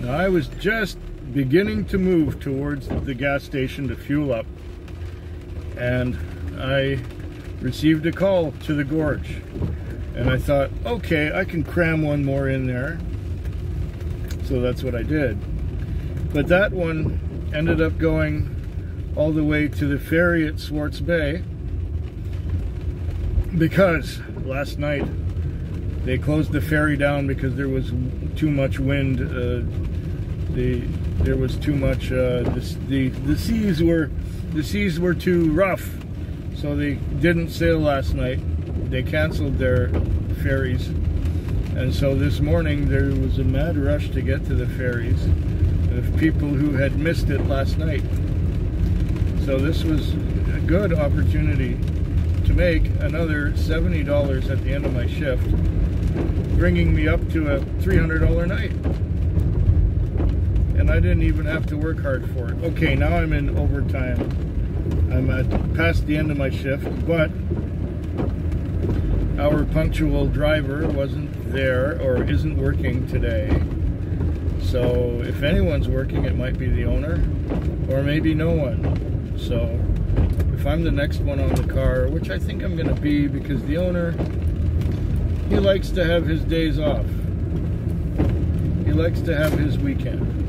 Now, I was just beginning to move towards the gas station to fuel up, and I received a call to the gorge, and I thought, okay, I can cram one more in there. So that's what I did. But that one ended up going all the way to the ferry at Swartz Bay, because last night they closed the ferry down because there was too much wind. There was too much. The seas were too rough, so they didn't sail last night. They canceled their ferries, and so this morning there was a mad rush to get to the ferries of people who had missed it last night. So this was a good opportunity to make another $70 at the end of my shift, bringing me up to a $300 night. And I didn't even have to work hard for it. Okay, now I'm in overtime. I'm past the end of my shift, but our punctual driver wasn't there or isn't working today. So if anyone's working, it might be the owner or maybe no one. So if I'm the next one on the car, which I think I'm going to be, because the owner, he likes to have his days off. He likes to have his weekend.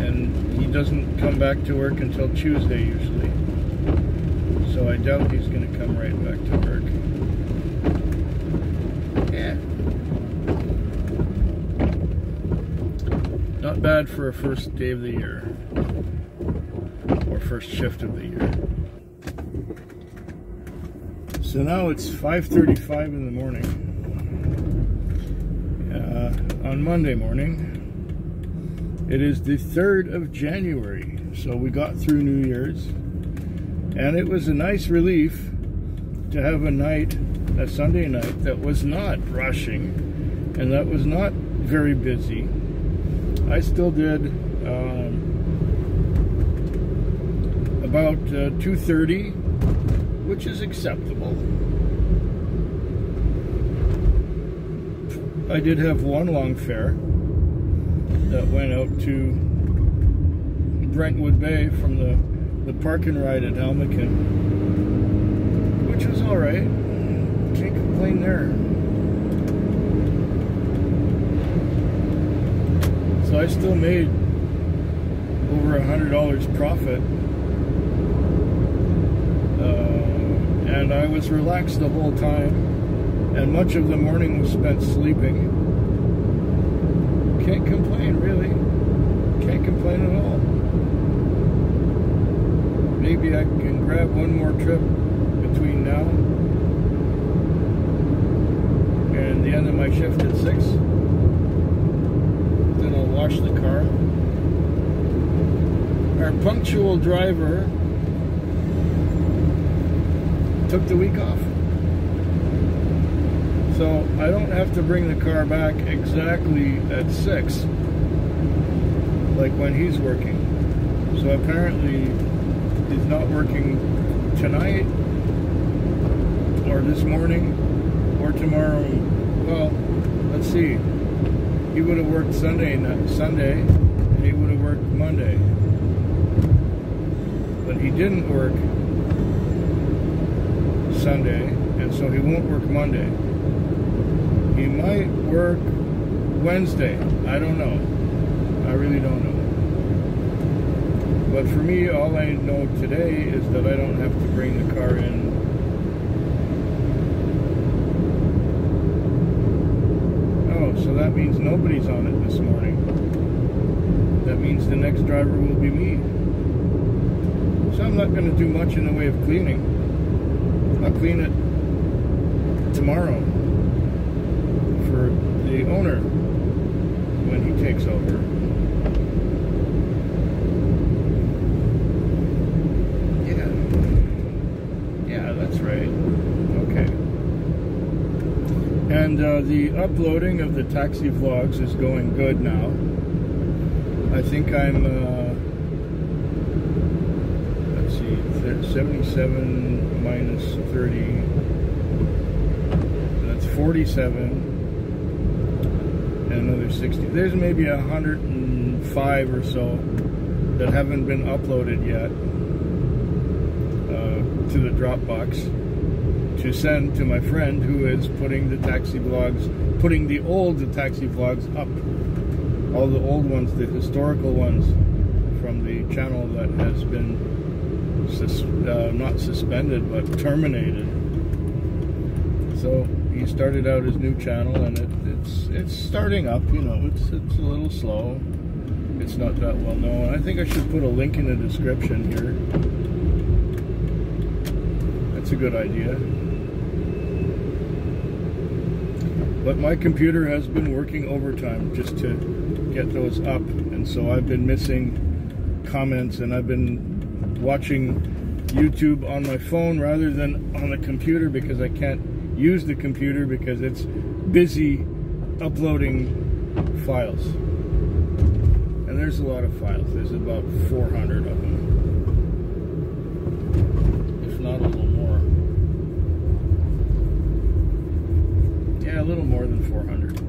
And he doesn't come back to work until Tuesday usually. So I doubt he's going to come right back to work. Yeah. Not bad for a first day of the year. Or first shift of the year. So now it's 5:35 in the morning. On Monday morning. It is the 3rd of January. So we got through New Year's. And it was a nice relief to have a night, a Sunday night, that was not rushing and that was not very busy. I still did about 2:30, which is acceptable. I did have one long fare that went out to Brentwood Bay from the park and ride at Helmicken, which was alright. Can't complain there. So I still made over $100 profit, and I was relaxed the whole time, and much of the morning was spent sleeping. Can't complain, really. Can't complain at all. Maybe I can grab one more trip between now and the end of my shift at 6. Then I'll wash the car. Our punctual driver took the week off. So I don't have to bring the car back exactly at 6, like when he's working. So apparently he's not working tonight, or this morning, or tomorrow. Well, let's see. He would have worked Sunday, and he would have worked Monday. But he didn't work Sunday, and so he won't work Monday. He might work Wednesday. I don't know. I really don't know. But for me, all I know today is that I don't have to bring the car in. Oh, so that means nobody's on it this morning. That means the next driver will be me. So I'm not going to do much in the way of cleaning. I'll clean it tomorrow for the owner when he takes over. Yeah, that's right. Okay. And the uploading of the taxi vlogs is going good now. I think I'm, let's see, 77 minus 30. That's 47. and another 60. There's maybe 105 or so that haven't been uploaded yet to the Dropbox to send to my friend who is putting the taxi vlogs, putting the old taxi vlogs up. All the old ones, the historical ones from the channel that has been not suspended but terminated. So he started out his new channel, and it's starting up. You know, it's a little slow. It's not that well known. I think I should put a link in the description here. That's a good idea. But my computer has been working overtime just to get those up, and so I've been missing comments, and I've been watching YouTube on my phone rather than on the computer because I can't use the computer because it's busy uploading files. And there's a lot of files. There's about 400 of them, if not a little more. Yeah, a little more than 400.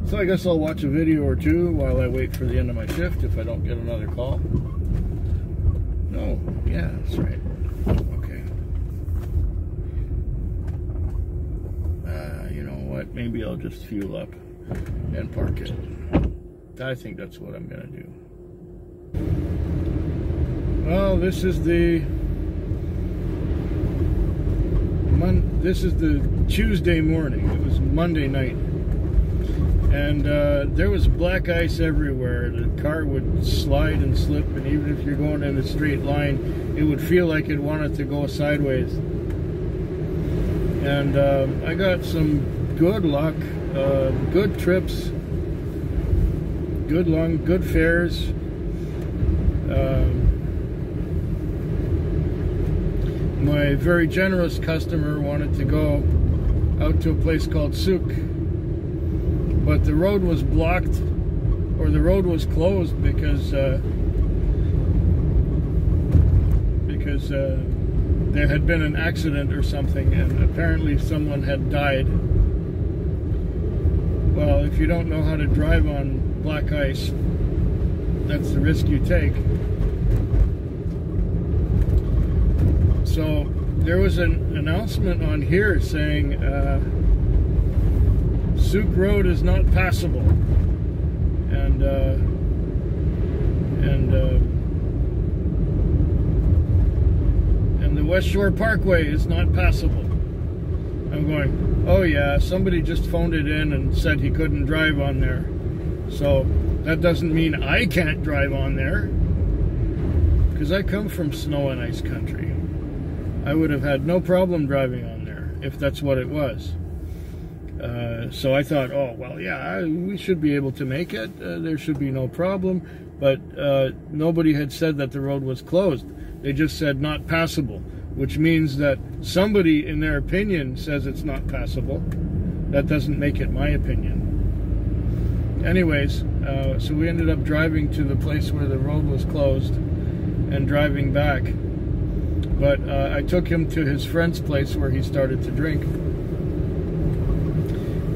So I guess I'll watch a video or two while I wait for the end of my shift if I don't get another call. No, yeah, that's right. Okay. You know what? Maybe I'll just fuel up and park it. I think that's what I'm gonna do. Well, this is the Tuesday morning. It was Monday night. And there was black ice everywhere. The car would slide and slip, and even if you're going in a straight line, it would feel like it wanted to go sideways. And I got some good luck, good trips, good fares. My very generous customer wanted to go out to a place called Souk, but the road was blocked, or the road was closed because there had been an accident or something, and apparently someone had died. Well, if you don't know how to drive on black ice, that's the risk you take. So there was an announcement on here saying Souk Road is not passable, and the West Shore Parkway is not passable. I'm going, oh yeah, somebody just phoned it in and said he couldn't drive on there. So that doesn't mean I can't drive on there, because I come from snow and ice country. I would have had no problem driving on there if that's what it was. So I thought, oh, well, yeah, we should be able to make it. There should be no problem. But nobody had said that the road was closed. They just said not passable, which means that somebody, in their opinion, says it's not passable. That doesn't make it my opinion. Anyways, so we ended up driving to the place where the road was closed and driving back. But I took him to his friend's place where he started to drink.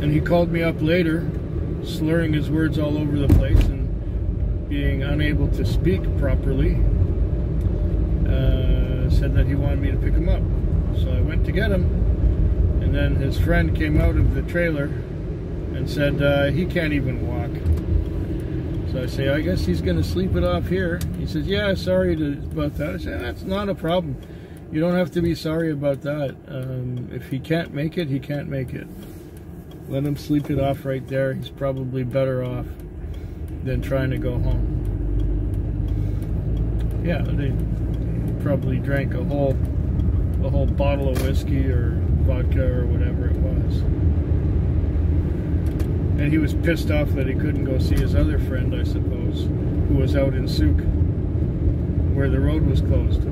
And he called me up later, slurring his words all over the place and being unable to speak properly. Said that he wanted me to pick him up. So I went to get him. And then his friend came out of the trailer and said he can't even walk. So I say, I guess he's going to sleep it off here. He says, yeah, sorry about that. I said, that's not a problem. You don't have to be sorry about that. If he can't make it, he can't make it. Let him sleep it off right there. He's probably better off than trying to go home. Yeah, they probably drank a whole bottle of whiskey or vodka or whatever it was. And he was pissed off that he couldn't go see his other friend, I suppose, who was out in Souk, where the road was closed.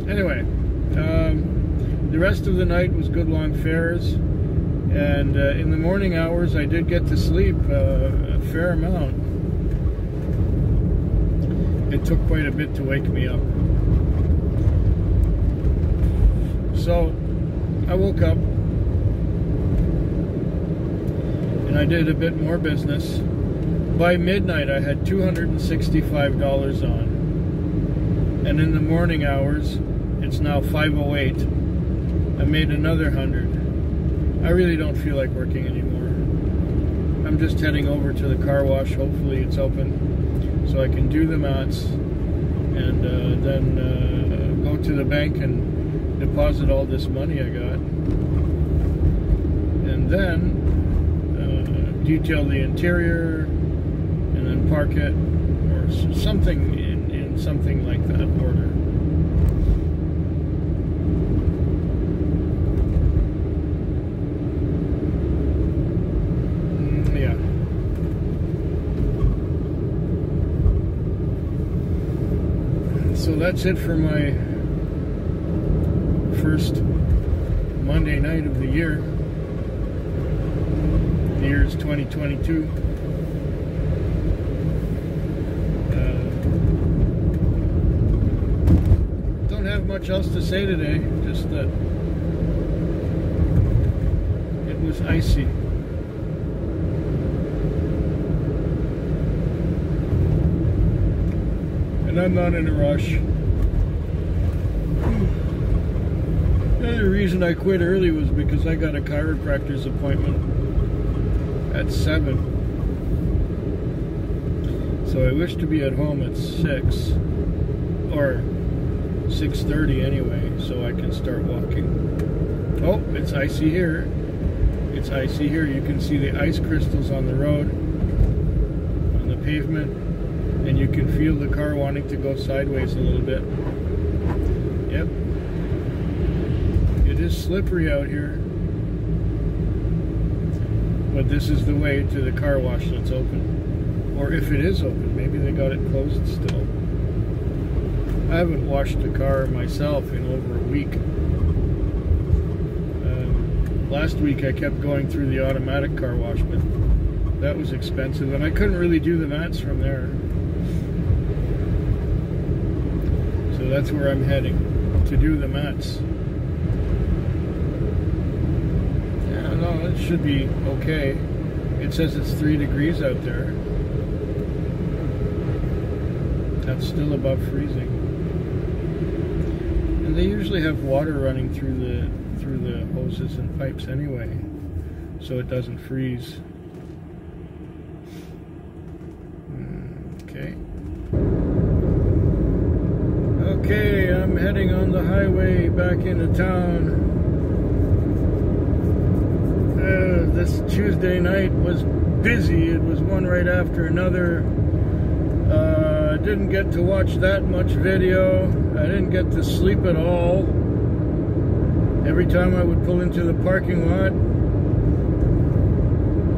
Anyway, the rest of the night was good long fares, and in the morning hours I did get to sleep a fair amount. It took quite a bit to wake me up. So I woke up, and I did a bit more business. By midnight, I had $265 on. And in the morning hours, it's now 5:08. I made another 100. I really don't feel like working anymore. I'm just heading over to the car wash. Hopefully it's open so I can do the mats and then go to the bank and deposit all this money I got. And then detail the interior and then park it or something in something like that order. So that's it for my first Monday night of the year. The year is 2022. Don't have much else to say today, just that it was icy. And I'm not in a rush. The other reason I quit early was because I got a chiropractor's appointment at 7. So I wish to be at home at 6 or 6:30 anyway, so I can start walking. Oh, it's icy here. It's icy here. You can see the ice crystals on the road, on the pavement. And you can feel the car wanting to go sideways a little bit. Yep. It is slippery out here. But this is the way to the car wash that's open. Or if it is open, maybe they got it closed still. I haven't washed the car myself in over a week. Last week I kept going through the automatic car wash, but that was expensive. And I couldn't really do the mats from there. So that's where I'm heading, to do the mats. Yeah, no, it should be okay. It says it's 3 degrees out there. That's still above freezing. And they usually have water running through the hoses and pipes anyway, so it doesn't freeze. Okay. Okay, I'm heading on the highway back into town. This Tuesday night was busy. It was one right after another. I didn't get to watch that much video. I didn't get to sleep at all. Every time I would pull into the parking lot,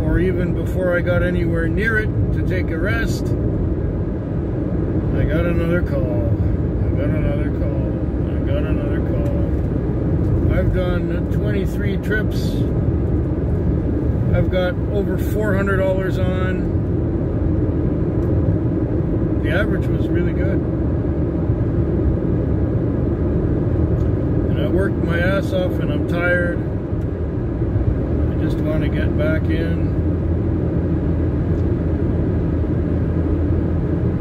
or even before I got anywhere near it to take a rest, I got another call. I got another call. I got another call. I've done 23 trips. I've got over $400 on. The average was really good. And I worked my ass off and I'm tired. I just want to get back in.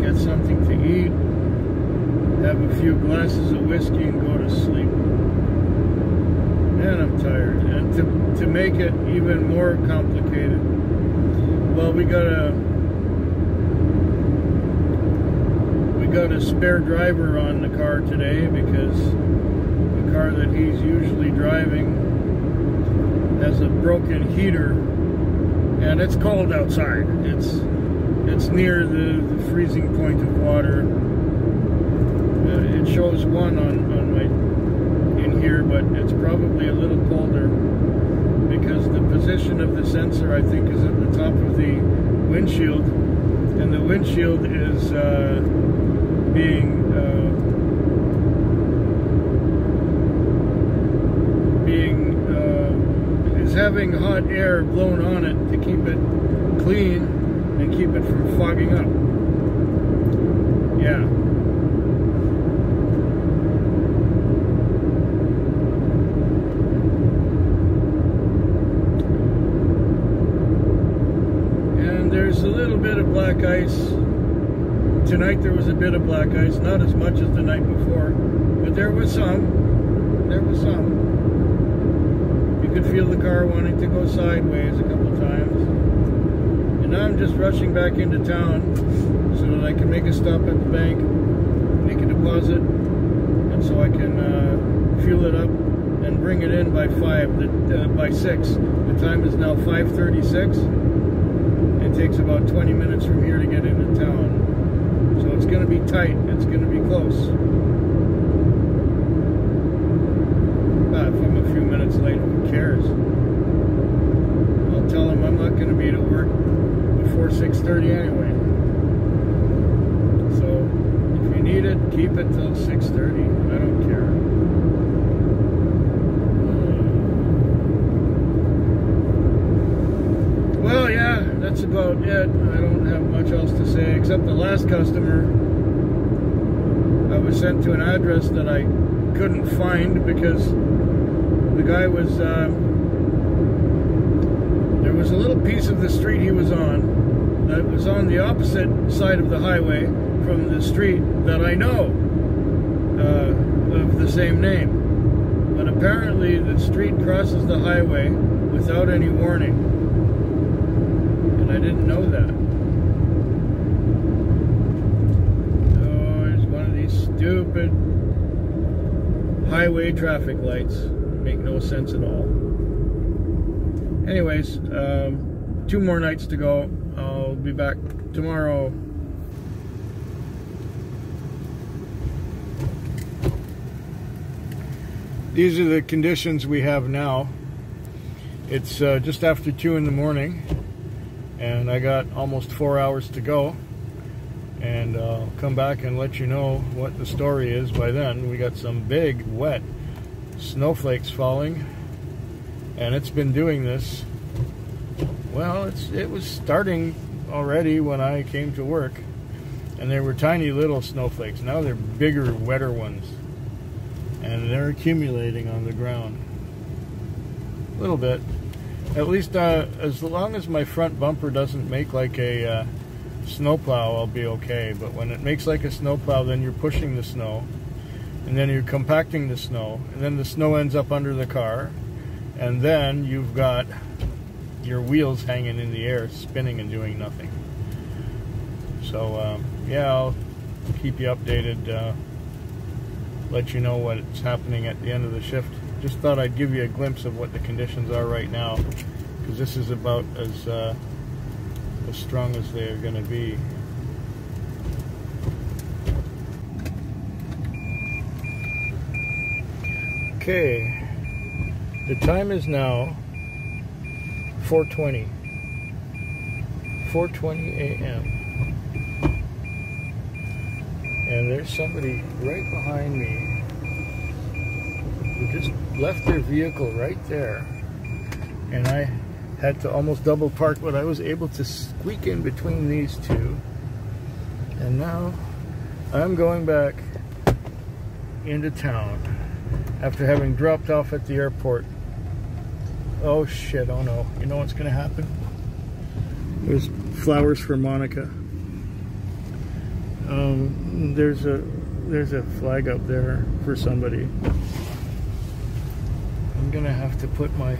Get something to eat. Have a few glasses of whiskey and go to sleep. And I'm tired. And to make it even more complicated, well, we got a spare driver on the car today because the car that he's usually driving has a broken heater, and it's cold outside. It's near the freezing point of water. It shows 1 on my in here, but it's probably a little colder because the position of the sensor, I think, is at the top of the windshield, and the windshield is having hot air blown on it to keep it clean and keep it from fogging up. Yeah. black ice. Tonight there was a bit of black ice, not as much as the night before, but there was some. There was some. You could feel the car wanting to go sideways a couple times. And now I'm just rushing back into town so that I can make a stop at the bank, make a deposit, and so I can fuel it up and bring it in by 6. The time is now 5:36. It takes about 20 minutes from here to get into town. So it's going to be tight. It's going to be close. But if I'm a few minutes late, who cares? I'll tell him I'm not going to be at work before 6:30 anyway. So if you need it, keep it till 6:30. I don't care. Well, yeah, that's about it. I don't have much else to say, except the last customer, I was sent to an address that I couldn't find because the guy was, there was a little piece of the street he was on that was on the opposite side of the highway from the street that I know of the same name. But apparently the street crosses the highway without any warning. I didn't know that. Oh, there's one of these stupid highway traffic lights. Make no sense at all. Anyways, 2 more nights to go. I'll be back tomorrow. These are the conditions we have now. It's just after 2 in the morning. And I got almost 4 hours to go, and I'll come back and let you know what the story is by then. We got some big wet snowflakes falling, and it's been doing this. Well, it was starting already when I came to work, and there were tiny little snowflakes. Now they're bigger, wetter ones, and they're accumulating on the ground a little bit. At least as long as my front bumper doesn't make like a snowplow, I'll be okay. But when it makes like a snowplow, then you're pushing the snow, and then you're compacting the snow, and then the snow ends up under the car, and then you've got your wheels hanging in the air, spinning and doing nothing. So yeah, I'll keep you updated, let you know what's happening at the end of the shift. Just thought I'd give you a glimpse of what the conditions are right now, because this is about as strong as they're going to be. Okay, the time is now 4:20 a.m. and there's somebody right behind me who just left their vehicle right there, and I had to almost double park, but I was able to squeak in between these two, and now I'm going back into town after having dropped off at the airport. Oh shit, oh no, you know what's gonna happen? There's flowers for Monica. There's a flag up there for somebody. I'm gonna have to put my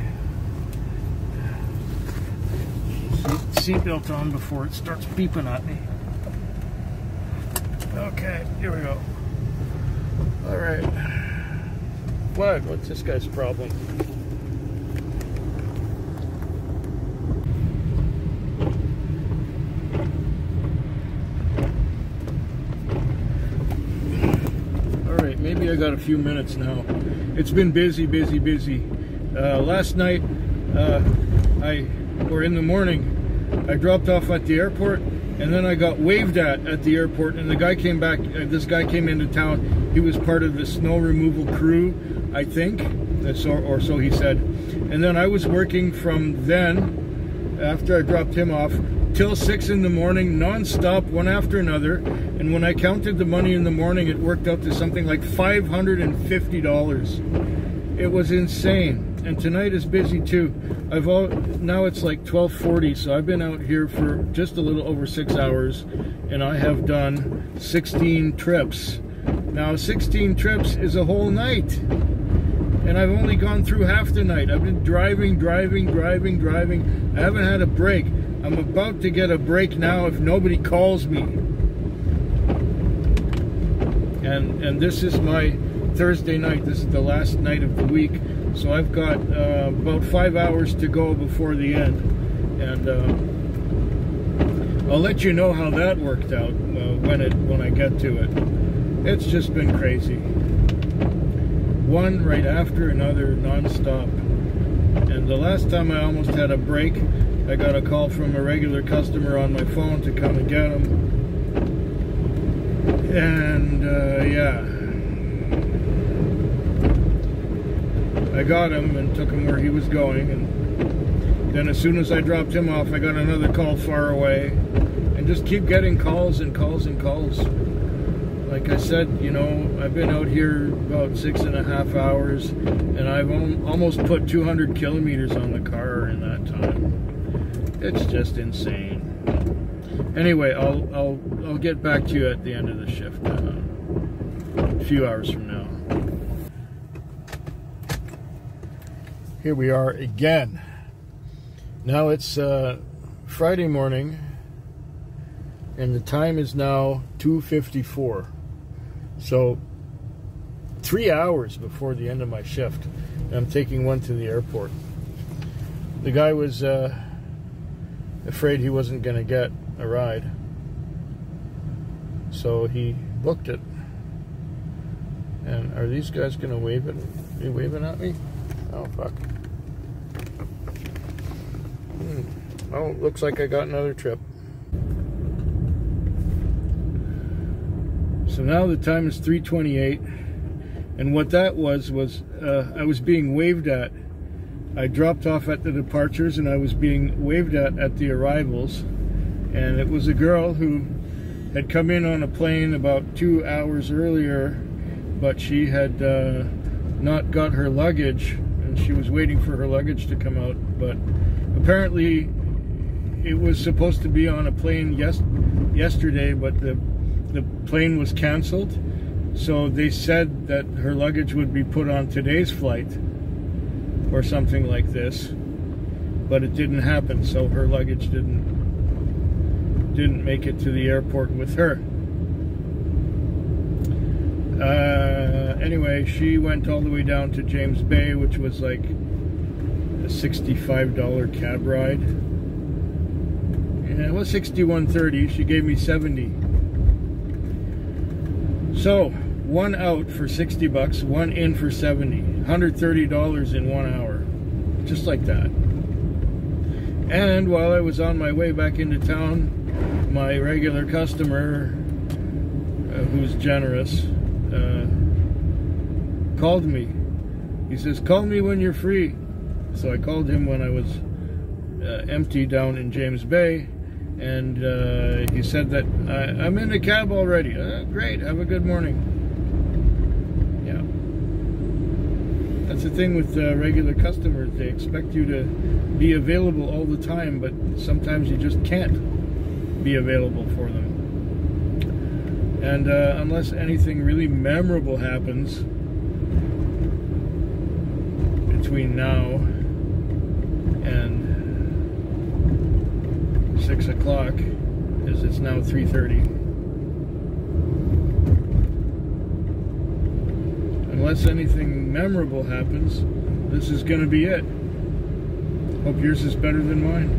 seatbelt on before it starts beeping at me. Okay, here we go. Alright. What's this guy's problem? Alright, maybe I got a few minutes now. It's been busy. Last night, or in the morning, I dropped off at the airport, and then I got waved at the airport, and the guy came back, this guy came into town. He was part of the snow removal crew, I think, or so he said. And then I was working from then, after I dropped him off, till 6 in the morning, non-stop, one after another. And when I counted the money in the morning, it worked out to something like $550. It was insane. and tonight is busy too. Now it's like 12:40, so I've been out here for just a little over 6 hours, and I have done 16 trips. Now 16 trips is a whole night, and I've only gone through half the night. I've been driving. I haven't had a break. I'm about to get a break now if nobody calls me. And this is my Thursday night. This is the last night of the week, so I've got about 5 hours to go before the end, and I'll let you know how that worked out when I get to it. It's just been crazy, one right after another, non-stop. And the last time I almost had a break, I got a call from a regular customer on my phone to come and get him, and yeah, I got him and took him where he was going, and then as soon as I dropped him off, I got another call far away, and just keep getting calls and calls and calls. Like I said, you know, I've been out here about 6.5 hours, and I've almost put 200 kilometers on the car in that time. It's just insane. Anyway, I'll get back to you at the end of the shift, a few hours from now. Here we are again. Now it's Friday morning, and the time is now 2:54. So 3 hours before the end of my shift, and I'm taking one to the airport. The guy was afraid he wasn't going to get a ride, so he booked it. And are these guys going to wave it? Are they waving at me? Oh, fuck. Oh, looks like I got another trip. So now the time is 3:28, and what that was I was being waved at. I dropped off at the departures, and I was being waved at the arrivals, and it was a girl who had come in on a plane about 2 hours earlier, but she had not got her luggage, and she was waiting for her luggage to come out. But apparently it was supposed to be on a plane yesterday, but the plane was canceled, so they said that her luggage would be put on today's flight or something like this, but it didn't happen, so her luggage didn't make it to the airport with her. Anyway, she went all the way down to James Bay, which was like a $65 cab ride. And it was $61.30. She gave me $70. So, one out for $60, one in for $70. $130 in 1 hour. Just like that. And while I was on my way back into town, my regular customer, who's generous, called me. He says, "Call me when you're free." So I called him when I was empty down in James Bay, and he said that I'm in the cab already. Great, have a good morning. Yeah. That's the thing with regular customers. They expect you to be available all the time, but sometimes you just can't be available for them. And unless anything really memorable happens between now and 6 o'clock, as it's now 3:30. Unless anything memorable happens, this is going to be it. Hope yours is better than mine.